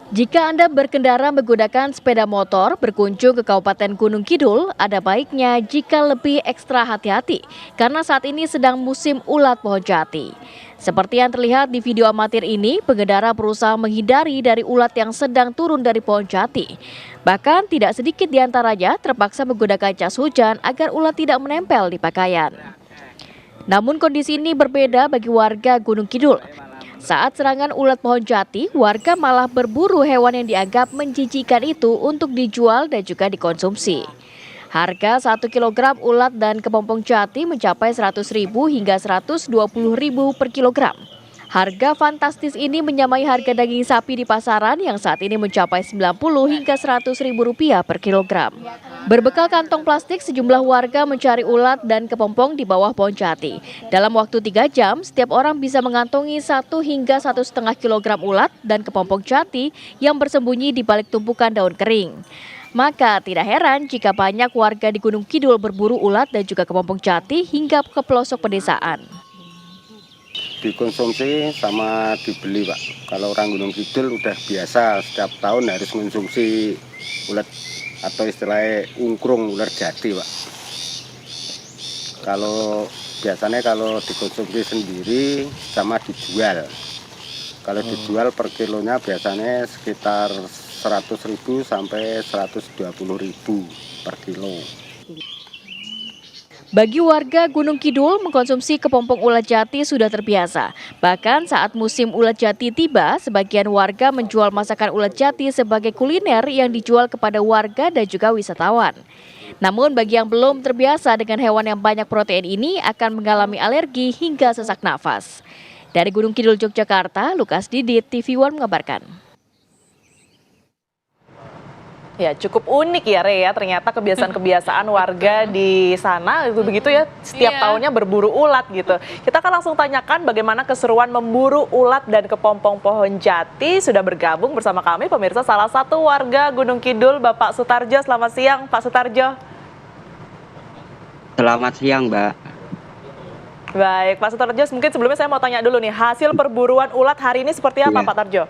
Jika Anda berkendara menggunakan sepeda motor berkunjung ke Kabupaten Gunung Kidul, ada baiknya jika lebih ekstra hati-hati karena saat ini sedang musim ulat pohon jati. Seperti yang terlihat di video amatir ini, pengendara berusaha menghindari dari ulat yang sedang turun dari pohon jati. Bahkan tidak sedikit di antaranya terpaksa menggunakan jas hujan agar ulat tidak menempel di pakaian. Namun kondisi ini berbeda bagi warga Gunung Kidul. Saat serangan ulat pohon jati, warga malah berburu hewan yang dianggap menjijikan itu untuk dijual dan juga dikonsumsi. Harga 1 kilogram ulat dan kepompong jati mencapai Rp100.000 hingga Rp120.000 per kilogram. Harga fantastis ini menyamai harga daging sapi di pasaran yang saat ini mencapai Rp90 hingga Rp100.000 per kilogram. Berbekal kantong plastik, sejumlah warga mencari ulat dan kepompong di bawah pohon jati. Dalam waktu 3 jam, setiap orang bisa mengantongi 1 hingga 1,5 kilogram ulat dan kepompong jati yang bersembunyi di balik tumpukan daun kering. Maka tidak heran jika banyak warga di Gunung Kidul berburu ulat dan juga kepompong jati hingga ke pelosok pedesaan. Dikonsumsi sama dibeli, Pak. Kalau orang Gunung Kidul udah biasa setiap tahun harus mengonsumsi ulat atau istilahnya ungkrung ular jati, Pak. Kalau biasanya kalau dikonsumsi sendiri sama dijual. Kalau dijual per kilonya biasanya sekitar 100.000 sampai 120.000 per kilo. Bagi warga Gunung Kidul, mengkonsumsi kepompong ulat jati sudah terbiasa. Bahkan saat musim ulat jati tiba, sebagian warga menjual masakan ulat jati sebagai kuliner yang dijual kepada warga dan juga wisatawan. Namun bagi yang belum terbiasa dengan hewan yang banyak protein ini akan mengalami alergi hingga sesak nafas. Dari Gunung Kidul, Yogyakarta, Lukas Didit, TV One mengabarkan. Ya, cukup unik ya, Re, ya. Ternyata kebiasaan-kebiasaan warga di sana itu begitu ya, setiap tahunnya berburu ulat gitu. Kita akan langsung tanyakan bagaimana keseruan memburu ulat dan kepompong pohon jati. Sudah bergabung bersama kami pemirsa salah satu warga Gunung Kidul, Bapak Sutarjo. Selamat siang, Pak Sutarjo. Selamat siang, Mbak. Baik, Pak Sutarjo, mungkin sebelumnya saya mau tanya dulu nih, hasil perburuan ulat hari ini seperti apa, Iya. Pak Tarjo?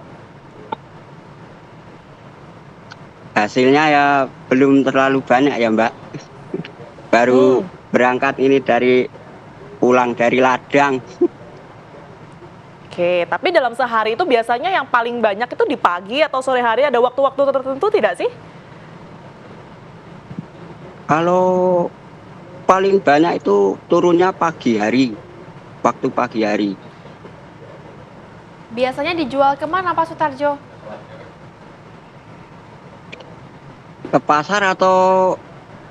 Hasilnya ya belum terlalu banyak ya, Mbak. Baru berangkat ini pulang dari ladang. Oke, tapi dalam sehari itu biasanya yang paling banyak itu di pagi atau sore hari, ada waktu-waktu tertentu tidak sih? Kalau paling banyak itu turunnya pagi hari, waktu pagi hari. Biasanya dijual kemana Pak Sutarjo? Ke pasar atau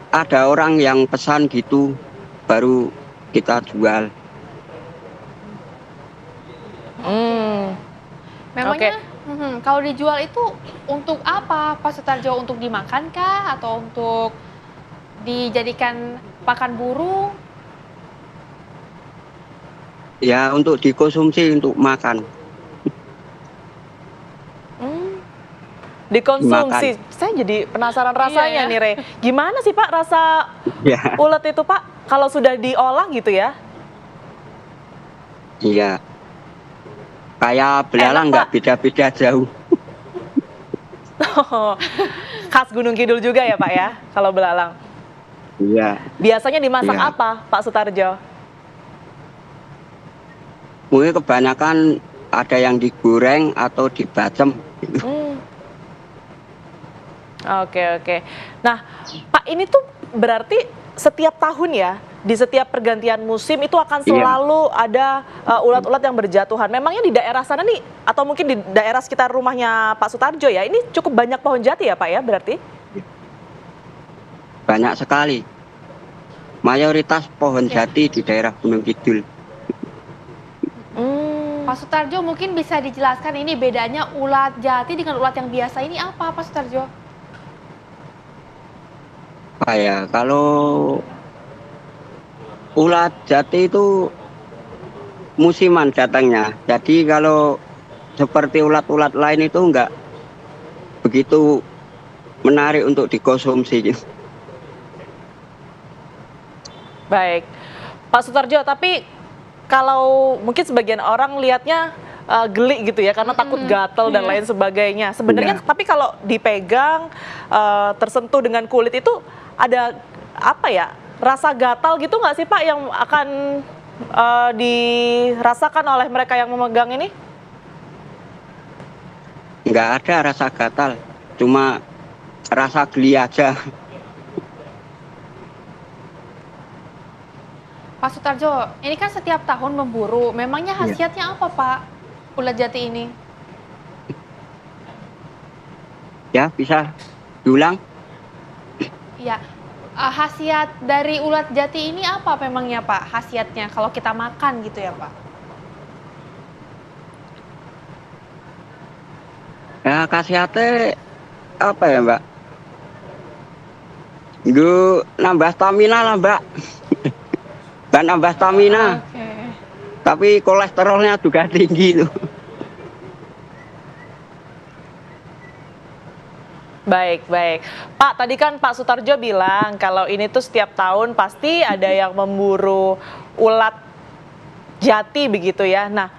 ada orang yang pesan gitu, baru kita jual. Memangnya kalau dijual itu untuk apa Pak Sutarjo? Untuk dimakan kah? Atau untuk dijadikan pakan burung? Ya untuk dikonsumsi, untuk makan. Dikonsumsi. Dimakan. Saya jadi penasaran rasanya Iya, ya. nih, Re. Gimana sih, Pak, rasa Ya, ulet itu, Pak, kalau sudah diolah gitu ya? iya. Kayak belalang Enak, nggak Pak. beda-beda jauh. Khas Gunung Kidul juga ya, Pak, ya, kalau belalang. Iya. Biasanya dimasak Iya. apa, Pak Sutarjo? Mungkin kebanyakan ada yang digoreng atau dibacem. Oke. Nah, Pak, ini tuh berarti setiap tahun ya, di setiap pergantian musim itu akan selalu ada ulat-ulat yang berjatuhan. Memangnya di daerah sana nih, atau mungkin di daerah sekitar rumahnya Pak Sutarjo ya, ini cukup banyak pohon jati ya, Pak, ya, berarti? Banyak sekali. Mayoritas pohon jati di daerah Gunung Kidul. Pak Sutarjo mungkin bisa dijelaskan ini bedanya ulat jati dengan ulat yang biasa ini apa Pak Sutarjo? Kalau ulat jati itu musiman datangnya. Jadi kalau seperti ulat-ulat lain itu enggak begitu menarik untuk dikonsumsi. Baik, Pak Sutarjo, tapi kalau mungkin sebagian orang lihatnya geli gitu ya karena takut gatel dan lain sebagainya. Sebenarnya tapi kalau dipegang tersentuh dengan kulit itu ada apa ya? Rasa gatal gitu nggak sih Pak yang akan dirasakan oleh mereka yang memegang ini? Nggak ada rasa gatal, cuma rasa geli aja. Pak Sutarjo, ini kan setiap tahun memburu. Memangnya khasiatnya apa Pak ulat jati ini? Ya, bisa diulang? Iya, khasiat dari ulat jati ini apa memangnya Pak? Khasiatnya kalau kita makan gitu ya Pak? Ya, khasiatnya apa ya, Mbak? Gue nambah stamina lah, Mbak. Bukan nambah stamina, Oke. tapi kolesterolnya juga tinggi tuh. Baik, baik. Pak, tadi kan Pak Sutarjo bilang kalau ini tuh setiap tahun pasti ada yang memburu ulat jati begitu ya. Nah,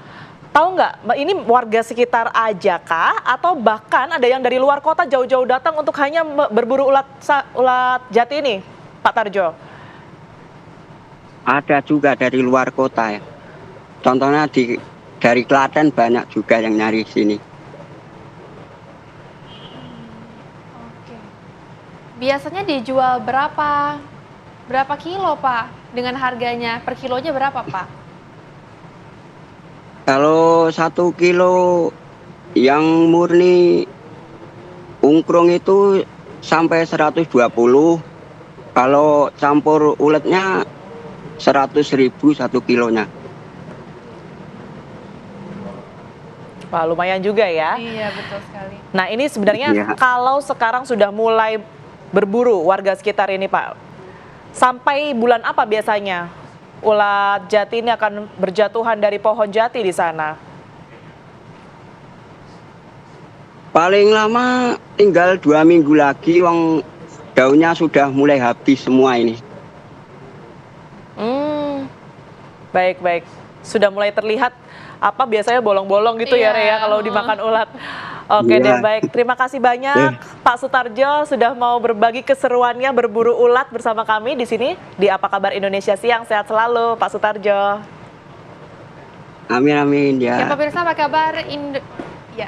tahu nggak, ini warga sekitar aja kah? Atau bahkan ada yang dari luar kota jauh-jauh datang untuk hanya berburu ulat jati ini, Pak Tarjo? Ada juga dari luar kota ya. Contohnya dari Klaten banyak juga yang nyari sini. Oke. Biasanya dijual berapa? Berapa kilo Pak? Dengan harganya per kilonya berapa Pak? Kalau 1 kilo yang murni ungkrung itu sampai 120. Kalau campur uletnya 100.000 1 kilonya. Wah, lumayan juga ya. Iya, betul sekali. Nah, ini sebenarnya Iya. kalau sekarang sudah mulai berburu warga sekitar ini, Pak. Sampai bulan apa biasanya ulat jati ini akan berjatuhan dari pohon jati di sana? Paling lama tinggal 2 minggu lagi, daunnya sudah mulai habis semua ini. Baik, baik. Sudah mulai terlihat apa biasanya bolong-bolong gitu ya, Iya. Rea, kalau dimakan ulat. Oke Iya. deh, baik. Terima kasih banyak Pak Sutarjo sudah mau berbagi keseruannya berburu ulat bersama kami di sini di Apa Kabar Indonesia Siang. Sehat selalu, Pak Sutarjo. Amin, amin ya. Ya pemirsa, Apa Kabar